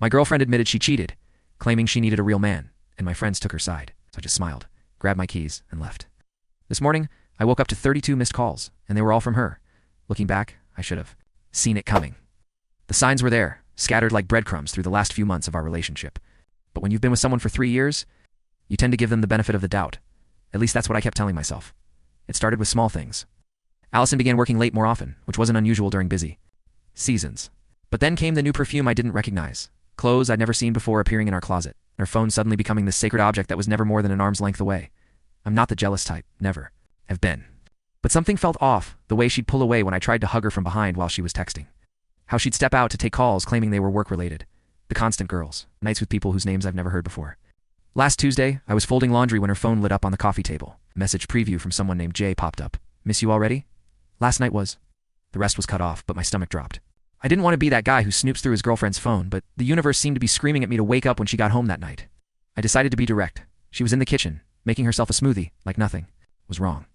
My girlfriend admitted she cheated, claiming she needed a real man, and my friends took her side. So I just smiled, grabbed my keys, and left. This morning, I woke up to 32 missed calls, and they were all from her. Looking back, I should have seen it coming. The signs were there, scattered like breadcrumbs through the last few months of our relationship. But when you've been with someone for 3 years, you tend to give them the benefit of the doubt. At least that's what I kept telling myself. It started with small things. Allison began working late more often, which wasn't unusual during busy seasons. But then came the new perfume I didn't recognize, clothes I'd never seen before appearing in our closet, and her phone suddenly becoming this sacred object that was never more than an arm's length away. I'm not the jealous type, never have been. But something felt off, the way she'd pull away when I tried to hug her from behind while she was texting. How she'd step out to take calls claiming they were work-related. The constant girls, nights with people whose names I've never heard before. Last Tuesday, I was folding laundry when her phone lit up on the coffee table. A message preview from someone named Jay popped up. Miss you already? Last night was. The rest was cut off, but my stomach dropped. I didn't want to be that guy who snoops through his girlfriend's phone, but the universe seemed to be screaming at me to wake up when she got home that night. I decided to be direct. She was in the kitchen, making herself a smoothie, like nothing was wrong.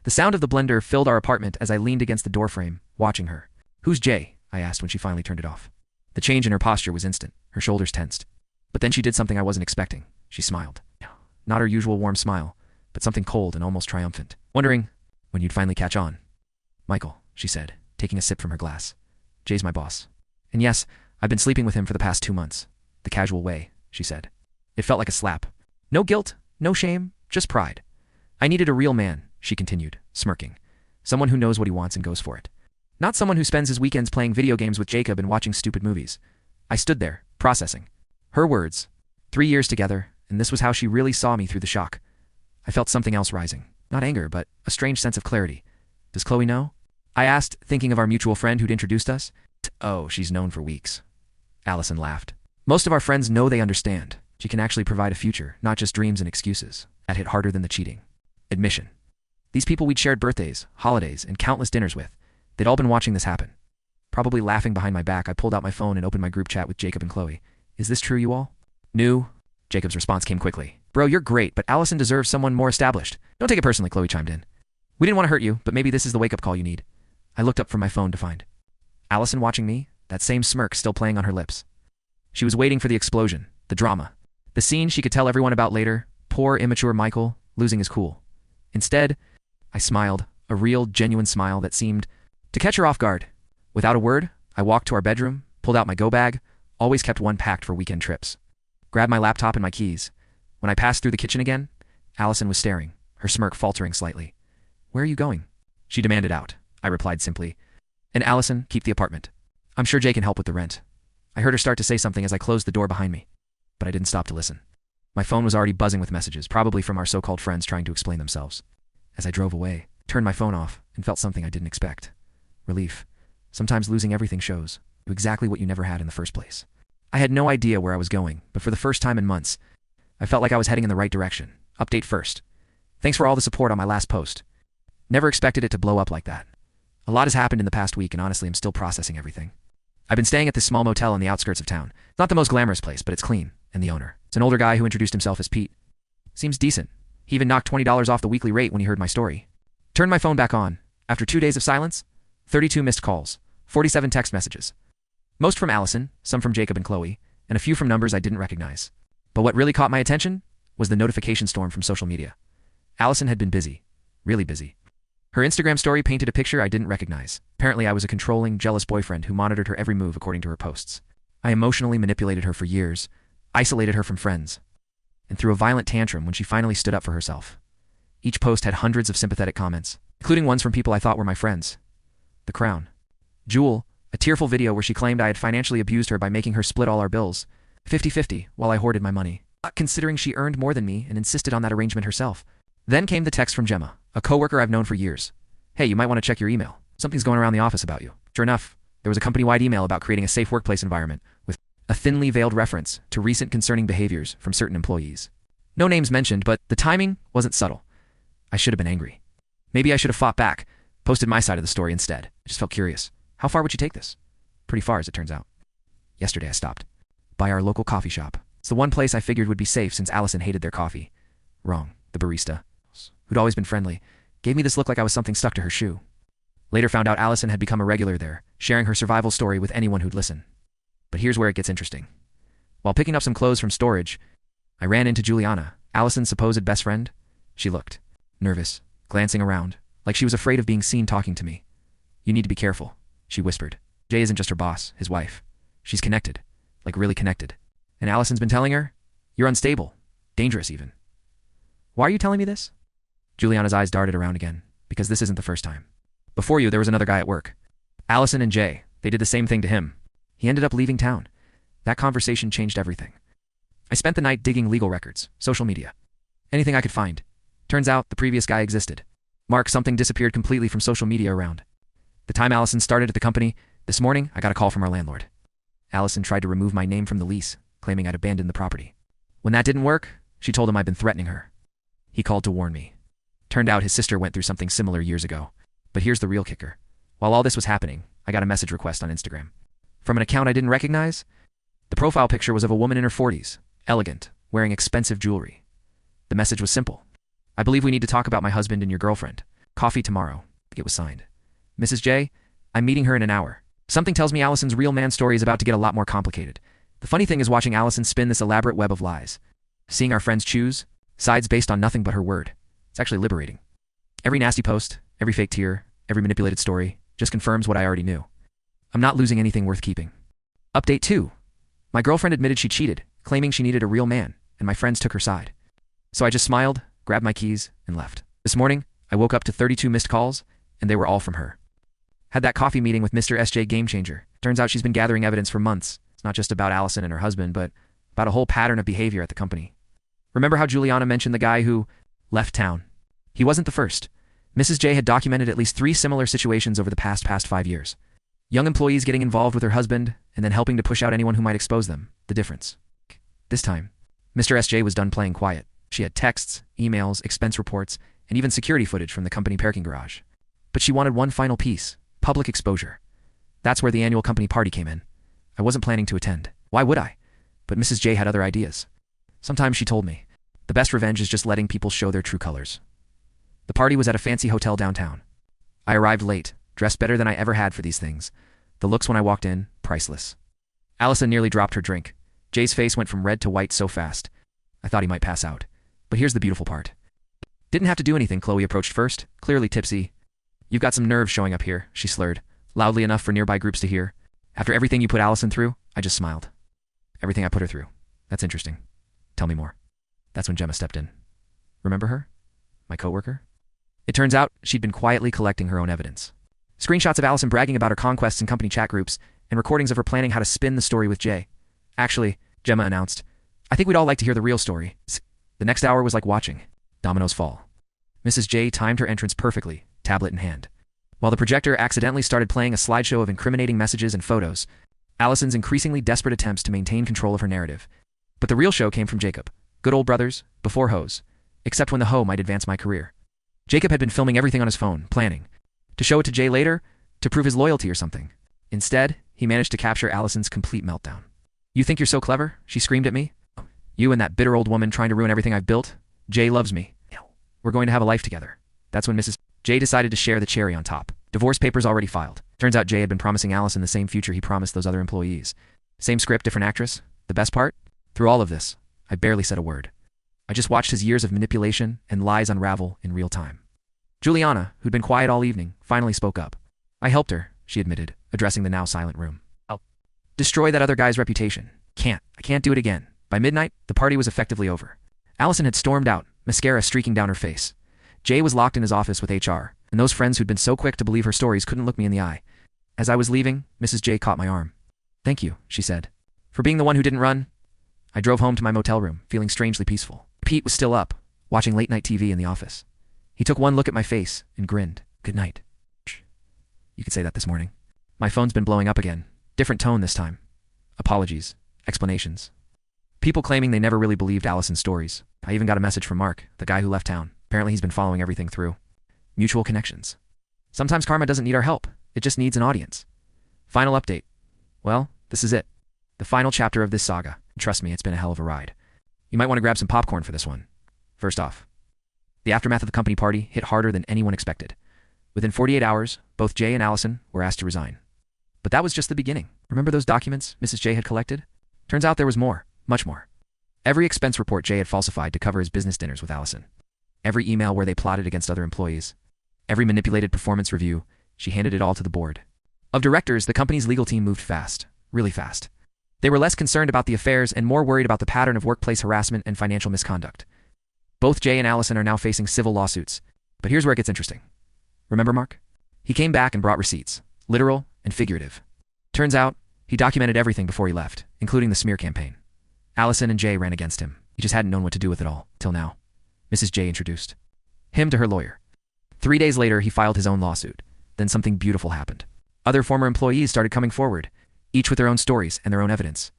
The sound of the blender filled our apartment as I leaned against the doorframe, watching her. Who's Jay? I asked when she finally turned it off. The change in her posture was instant, her shoulders tensed. But then she did something I wasn't expecting. She smiled. Not her usual warm smile, but something cold and almost triumphant. Wondering when you'd finally catch on. Michael, she said, taking a sip from her glass. Jay's my boss. And yes, I've been sleeping with him for the past 2 months. The casual way, she said. It felt like a slap. No guilt, no shame, just pride. I needed a real man, she continued, smirking. Someone who knows what he wants and goes for it. Not someone who spends his weekends playing video games with Jacob and watching stupid movies. I stood there, processing. Her words. 3 years together, and this was how she really saw me through the shock. I felt something else rising. Not anger, but a strange sense of clarity. Does Chloe know? I asked, thinking of our mutual friend who'd introduced us. Oh, she's known for weeks. Allison laughed. Most of our friends know they understand. She can actually provide a future, not just dreams and excuses. That hit harder than the cheating. Admission. These people we'd shared birthdays, holidays, and countless dinners with. They'd all been watching this happen. Probably laughing behind my back, I pulled out my phone and opened my group chat with Jacob and Chloe. Is this true, you all? New? Jacob's response came quickly. Bro, you're great, but Allison deserves someone more established. Don't take it personally, Chloe chimed in. We didn't want to hurt you, but maybe this is the wake-up call you need. I looked up from my phone to find Allison watching me, that same smirk still playing on her lips. She was waiting for the explosion, the drama. The scene she could tell everyone about later, poor, immature Michael, losing his cool. Instead, I smiled, a real, genuine smile that seemed to catch her off guard. Without a word, I walked to our bedroom, pulled out my go bag, always kept one packed for weekend trips. Grabbed my laptop and my keys. When I passed through the kitchen again, Allison was staring, her smirk faltering slightly. Where are you going? She demanded out. I replied simply. And Allison, keep the apartment. I'm sure Jay can help with the rent. I heard her start to say something as I closed the door behind me. But I didn't stop to listen. My phone was already buzzing with messages, probably from our so-called friends trying to explain themselves. As I drove away, turned my phone off, and felt something I didn't expect. Relief. Sometimes losing everything shows you exactly what you never had in the first place. I had no idea where I was going, but for the first time in months, I felt like I was heading in the right direction. Update first. Thanks for all the support on my last post. Never expected it to blow up like that. A lot has happened in the past week, and honestly, I'm still processing everything. I've been staying at this small motel on the outskirts of town. It's not the most glamorous place, but it's clean, and the owner. It's an older guy who introduced himself as Pete. Seems decent. He even knocked $20 off the weekly rate when he heard my story. Turned my phone back on. After 2 days of silence, 32 missed calls, 47 text messages. Most from Allison, some from Jacob and Chloe, and a few from numbers I didn't recognize. But what really caught my attention was the notification storm from social media. Allison had been busy. Really busy. Her Instagram story painted a picture I didn't recognize. Apparently I was a controlling, jealous boyfriend who monitored her every move according to her posts. I emotionally manipulated her for years, isolated her from friends, and threw a violent tantrum when she finally stood up for herself. Each post had hundreds of sympathetic comments, including ones from people I thought were my friends. The Crown. Jewel, a tearful video where she claimed I had financially abused her by making her split all our bills, 50-50, while I hoarded my money, considering she earned more than me and insisted on that arrangement herself. Then came the text from Gemma, a coworker I've known for years. Hey, you might want to check your email. Something's going around the office about you. Sure enough, there was a company-wide email about creating a safe workplace environment with a thinly veiled reference to recent concerning behaviors from certain employees. No names mentioned, but the timing wasn't subtle. I should have been angry. Maybe I should have fought back, posted my side of the story instead. I just felt curious. How far would you take this? Pretty far, as it turns out. Yesterday I stopped by our local coffee shop. It's the one place I figured would be safe since Allison hated their coffee. Wrong. The barista, who'd always been friendly, gave me this look like I was something stuck to her shoe. Later found out Allison had become a regular there, sharing her survival story with anyone who'd listen. But here's where it gets interesting. While picking up some clothes from storage, I ran into Juliana, Allison's supposed best friend. She looked nervous, glancing around, like she was afraid of being seen talking to me. "You need to be careful," she whispered. "Jay isn't just her boss, his wife. She's connected, like really connected. And Allison's been telling her, you're unstable, dangerous even." "Why are you telling me this?" Juliana's eyes darted around again, because this isn't the first time. "Before you, there was another guy at work. Allison and Jay, they did the same thing to him. He ended up leaving town. That conversation changed everything. I spent the night digging legal records, social media, anything I could find. Turns out the previous guy existed. Mark, something disappeared completely from social media around. The time Allison started at the company, this morning I got a call from our landlord. Allison tried to remove my name from the lease, claiming I'd abandoned the property. When that didn't work, she told him I'd been threatening her. He called to warn me. Turned out his sister went through something similar years ago. But here's the real kicker. While all this was happening, I got a message request on Instagram. From an account I didn't recognize. The profile picture was of a woman in her 40s, elegant, wearing expensive jewelry. The message was simple. "I believe we need to talk about my husband and your girlfriend. Coffee tomorrow." It was signed. "Mrs. J, I'm meeting her in an hour." Something tells me Allison's real man story is about to get a lot more complicated. The funny thing is watching Allison spin this elaborate web of lies. Seeing our friends choose sides based on nothing but her word. It's actually liberating. Every nasty post, every fake tear, every manipulated story just confirms what I already knew. I'm not losing anything worth keeping. Update 2. My girlfriend admitted she cheated, claiming she needed a real man, and my friends took her side. So I just smiled, grabbed my keys, and left. This morning, I woke up to 32 missed calls, and they were all from her. Had that coffee meeting with Mr. SJ Game Changer. Turns out she's been gathering evidence for months. It's not just about Allison and her husband, but about a whole pattern of behavior at the company. Remember how Juliana mentioned the guy who left town? He wasn't the first. Mrs. J had documented at least 3 similar situations over the past 5 years. Young employees getting involved with her husband, and then helping to push out anyone who might expose them. The difference. This time, Mr. SJ was done playing quiet. She had texts, emails, expense reports, and even security footage from the company parking garage. But she wanted one final piece. Public exposure. That's where the annual company party came in. I wasn't planning to attend. Why would I? But Mrs. J had other ideas. Sometimes she told me, the best revenge is just letting people show their true colors. The party was at a fancy hotel downtown. I arrived late, dressed better than I ever had for these things. The looks when I walked in, priceless. Allison nearly dropped her drink. Jay's face went from red to white so fast. I thought he might pass out. But here's the beautiful part. Didn't have to do anything. Chloe approached first, clearly tipsy. "You've got some nerve showing up here," she slurred, loudly enough for nearby groups to hear. "After everything you put Allison through," I just smiled. "Everything I put her through. That's interesting. Tell me more." That's when Gemma stepped in. Remember her? My coworker? It turns out she'd been quietly collecting her own evidence. Screenshots of Allison bragging about her conquests in company chat groups, and recordings of her planning how to spin the story with Jay. "Actually," Gemma announced, "I think we'd all like to hear the real story." The next hour was like watching dominoes fall. Mrs. J timed her entrance perfectly, tablet in hand. While the projector accidentally started playing a slideshow of incriminating messages and photos, Allison's increasingly desperate attempts to maintain control of her narrative. But the real show came from Jacob. Good old brothers, before hoes. Except when the hoe might advance my career. Jacob had been filming everything on his phone, planning. To show it to Jay later, to prove his loyalty or something. Instead, he managed to capture Allison's complete meltdown. "You think you're so clever?" she screamed at me. "You and that bitter old woman trying to ruin everything I've built? Jay loves me. We're going to have a life together." That's when Mrs. J decided to share the cherry on top. Divorce papers already filed. Turns out Jay had been promising Allison the same future he promised those other employees. Same script, different actress. The best part? Through all of this, I barely said a word. I just watched his years of manipulation and lies unravel in real time. Juliana, who'd been quiet all evening, finally spoke up. "I helped her," she admitted, addressing the now silent room. "I'll destroy that other guy's reputation. I can't do it again." By midnight, the party was effectively over. Allison had stormed out, mascara streaking down her face. Jay was locked in his office with HR, and those friends who'd been so quick to believe her stories couldn't look me in the eye. As I was leaving, Mrs. J caught my arm. "Thank you," she said, "for being the one who didn't run." I drove home to my motel room, feeling strangely peaceful. Pete was still up, watching late-night TV in the office. He took one look at my face and grinned. "Good night." You could say that this morning. My phone's been blowing up again. Different tone this time. Apologies. Explanations. People claiming they never really believed Allison's stories. I even got a message from Mark, the guy who left town. Apparently he's been following everything through. Mutual connections. Sometimes karma doesn't need our help. It just needs an audience. Final update. Well, this is it. The final chapter of this saga. Trust me, it's been a hell of a ride. You might want to grab some popcorn for this one. First off, the aftermath of the company party hit harder than anyone expected. Within 48 hours, both Jay and Allison were asked to resign. But that was just the beginning. Remember those documents Mrs. J had collected? Turns out there was more. Much more. Every expense report Jay had falsified to cover his business dinners with Allison. Every email where they plotted against other employees. Every manipulated performance review, she handed it all to the board. Of directors, the company's legal team moved fast. Really fast. They were less concerned about the affairs and more worried about the pattern of workplace harassment and financial misconduct. Both Jay and Allison are now facing civil lawsuits. But here's where it gets interesting. Remember Mark? He came back and brought receipts, literal and figurative. Turns out, he documented everything before he left, including the smear campaign. Allison and Jay ran against him. He just hadn't known what to do with it all, till now. Mrs. J introduced him to her lawyer. 3 days later, he filed his own lawsuit. Then something beautiful happened. Other former employees started coming forward, each with their own stories and their own evidence.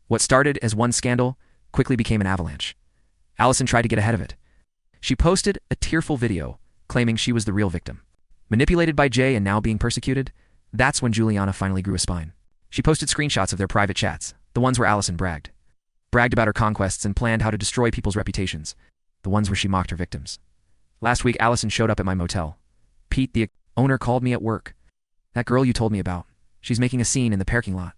What started as one scandal quickly became an avalanche. Allison tried to get ahead of it. She posted a tearful video claiming she was the real victim. Manipulated by Jay and now being persecuted, that's when Juliana finally grew a spine. She posted screenshots of their private chats, the ones where Allison bragged about her conquests and planned how to destroy people's reputations, the ones where she mocked her victims. Last week, Allison showed up at my motel. Pete, the owner, called me at work. That girl you told me about. She's making a scene in the parking lot.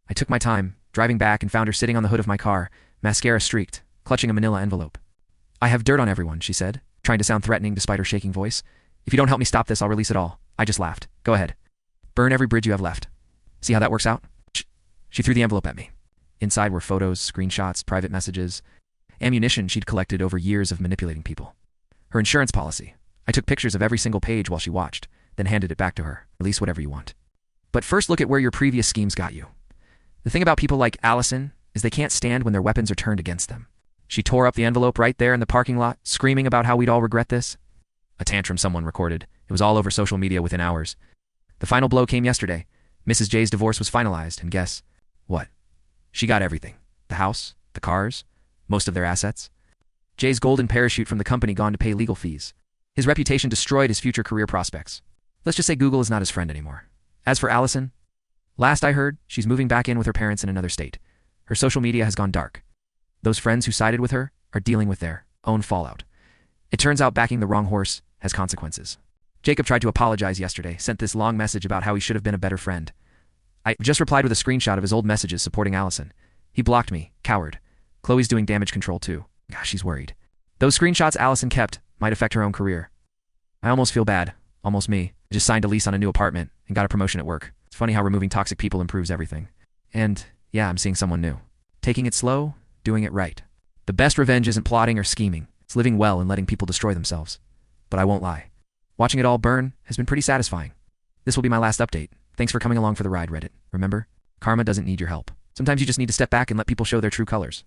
I took my time, driving back, and found her sitting on the hood of my car, mascara streaked, clutching a manila envelope. I have dirt on everyone, she said, trying to sound threatening despite her shaking voice. If you don't help me stop this, I'll release it all. I just laughed. Go ahead. Burn every bridge you have left. See how that works out? She threw the envelope at me. Inside were photos, screenshots, private messages, ammunition she'd collected over years of manipulating people. Her insurance policy. I took pictures of every single page while she watched, then handed it back to her. Release whatever you want. But first look at where your previous schemes got you. The thing about people like Allison is they can't stand when their weapons are turned against them. She tore up the envelope right there in the parking lot, screaming about how we'd all regret this. A tantrum someone recorded. It was all over social media within hours. The final blow came yesterday. Mrs. J's divorce was finalized, and guess what? She got everything. The house, the cars, most of their assets. Jay's golden parachute from the company gone to pay legal fees. His reputation destroyed his future career prospects. Let's just say Google is not his friend anymore. As for Allison, last I heard, she's moving back in with her parents in another state. Her social media has gone dark. Those friends who sided with her are dealing with their own fallout. It turns out backing the wrong horse has consequences. Jacob tried to apologize yesterday, sent this long message about how he should have been a better friend. I just replied with a screenshot of his old messages supporting Allison. He blocked me, coward. Chloe's doing damage control too. Gosh, she's worried. Those screenshots Allison kept might affect her own career. I almost feel bad. Almost me. I just signed a lease on a new apartment and got a promotion at work. It's funny how removing toxic people improves everything. And yeah, I'm seeing someone new. Taking it slow, doing it right. The best revenge isn't plotting or scheming. It's living well and letting people destroy themselves. But I won't lie. Watching it all burn has been pretty satisfying. This will be my last update. Thanks for coming along for the ride, Reddit. Remember, karma doesn't need your help. Sometimes you just need to step back and let people show their true colors.